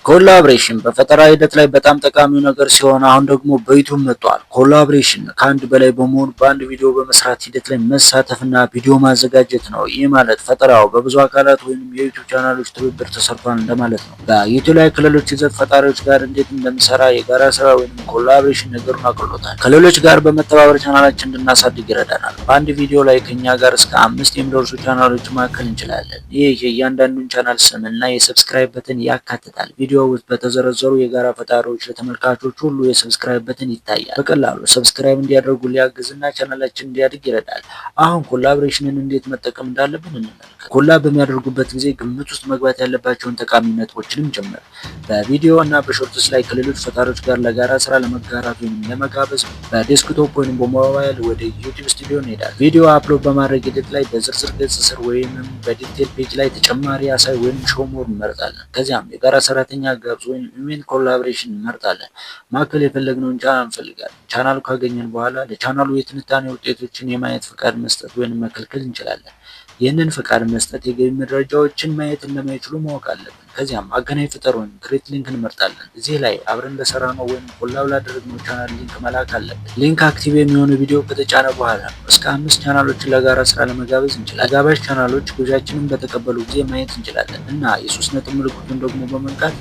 ኮላብሬሽን በፈጠራ ሂደት ላይ በጣም ጠቃሚው ነገር ሲሆን አሁን ደግሞ በዩቲዩብ መጥቷል። ኮላብሬሽን ከአንድ በላይ በመሆን በአንድ ቪዲዮ በመስራት ሂደት ላይ መሳተፍና ቪዲዮ ማዘጋጀት ነው። ይህ ማለት ፈጠራው በብዙ አካላት ወይም የዩቲዩብ ቻናሎች ትብብር ተሰርቷል እንደማለት ነው። በዩቲዩብ ክልሎች ይዘት ፈጣሪዎች ጋር እንዴት እንደምሰራ የጋራ ስራ ወይም ኮላብሬሽን ነገሩን አቅሎታል። ክልሎች ጋር በመተባበር ቻናላችን እንድናሳድግ ይረዳናል። በአንድ ቪዲዮ ላይ ከኛ ጋር እስከ 5 የሚደርሱ ቻናሎች ማከል እንችላለን። ይህ የእያንዳንዱን ቻናል ስም እና የሰብስክራይብ በተን ያካትታል። ቪዲዮ ውስጥ በተዘረዘሩ የጋራ ፈጣሪዎች ለተመልካቾች ሁሉ የሰብስክራይብ በተን ይታያል። በቀላሉ ሰብስክራይብ እንዲያደርጉ ሊያግዝና ቻናላችን እንዲያድግ ይረዳል። አሁን ኮላብሬሽንን እንዴት መጠቀም እንዳለብን እንመልከት። ኮላብ በሚያደርጉበት ጊዜ ግምት ውስጥ መግባት ያለባቸውን ጠቃሚ ነጥቦችንም ጭምር በቪዲዮ እና በሾርትስ ላይ ከሌሎች ፈጣሪዎች ጋር ለጋራ ስራ ለመጋራት ወይም ለመጋበዝ በዴስክቶፕ ወይም በሞባይል ወደ ዩቲዩብ ስቱዲዮ እንሄዳለን። ቪዲዮ አፕሎድ በማድረግ ሂደት ላይ በዝርዝር ገጽ ስር ወይም በዲቴል ፔጅ ላይ ተጨማሪ አሳይ ወይም ሾው ሞር እንመርጣለን። ከዚያም የጋራ ሰራተኛ ጋብዝ ወይም ኢሜል ኮላብሬሽን እንመርጣለን። ማዕከል የፈለግነውን ቻናል እንፈልጋለን። ቻናሉ ካገኘን በኋላ ለቻናሉ የትንታኔ ውጤቶችን የማየት ፍቃድ መስጠት ወይም መከልከል እንችላለን። ይህንን ፍቃድ መስጠት የገቢ መረጃዎችን ማየት እንደማይችሉ ማወቅ አለብን። ከዚያም አገናኝ ፍጠር ወይም ክሬት ሊንክ እንመርጣለን። እዚህ ላይ አብረን ለሰራነው ወይም ኮላብ ላደረግነው ቻናል ሊንክ መላክ አለብን። ሊንክ አክቲቭ የሚሆነ ቪዲዮ ከተጫነ በኋላ እስከ 5 ቻናሎችን ለጋራ ስራ ለመጋበዝ እንችላለን። ተጋባዥ ቻናሎች ጉዟችንን በተቀበሉ ጊዜ ማየት እንችላለን እና የሶስት ነጥብ ምልክቱን ደግሞ በመንካት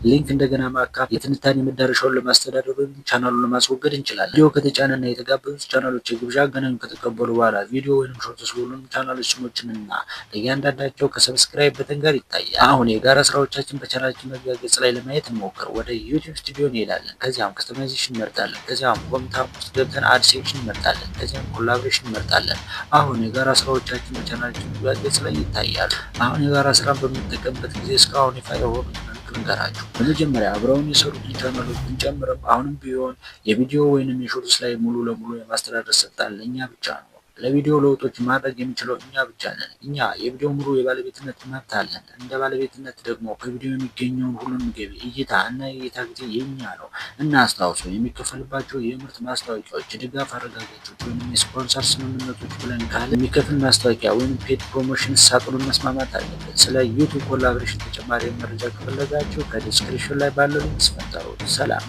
ሊንክ እንደገና ማካፍ የትንታኔ መዳረሻውን ለማስተዳደር ወይም ቻናሉን ለማስወገድ እንችላለን። ቪዲዮ ከተጫነና የተጋበዙት ቻናሎች የግብዣ አገናኙ ከተቀበሉ በኋላ ቪዲዮ ወይም ሾርትስ ሁሉንም ቻናሎች ስሞችን እና ለእያንዳንዳቸው ከሰብስክራይብ በተን ጋር ይታያል። አሁን የጋራ ስራዎቻችን በቻናላችን መግቢያ ገጽ ላይ ለማየት እንሞክር። ወደ ዩቲዩብ ስቱዲዮ እንሄዳለን። ከዚያም ከስተማይዜሽን እንመርጣለን። ከዚያም ሆም ታብ ውስጥ ገብተን አድ ሴክሽን እንመርጣለን። ከዚያም ኮላብሬሽን እንመርጣለን። አሁን የጋራ ስራዎቻችን በቻናላችን መግቢያ ገጽ ላይ ይታያሉ። አሁን የጋራ ስራን በምንጠቀምበት ጊዜ እስካሁን ይፋ የሆኑት እንገራችሁ። በመጀመሪያ አብረውን የሰሩትን ቻናሎች ብንጨምርም አሁንም ቢሆን የቪዲዮ ወይንም የሾርትስ ላይ ሙሉ ለሙሉ የማስተዳደር ስልጣን ለእኛ ብቻ ነው። ለቪዲዮ ለውጦች ማድረግ የሚችለው እኛ ብቻ ነን። እኛ የቪዲዮ ሙሉ የባለቤትነት መብት አለን። እንደ ባለቤትነት ደግሞ ከቪዲዮ የሚገኘውን ሁሉንም ገቢ፣ እይታ እና የእይታ ጊዜ የኛ ነው። እና አስታውሱ፣ የሚከፈልባቸው የምርት ማስታወቂያዎች፣ የድጋፍ አረጋጋጮች ወይም የስፖንሰር ስምምነቶች ብለን ካለ የሚከፍል ማስታወቂያ ወይም ፔድ ፕሮሞሽን ሳጥኑን መስማማት አለበት። ስለ ዩቲዩብ ኮላብሬሽን ተጨማሪ መረጃ ከፈለጋችሁ ከዲስክሪፕሽን ላይ ባለው ሊንክ ፈጠሩ። ሰላም።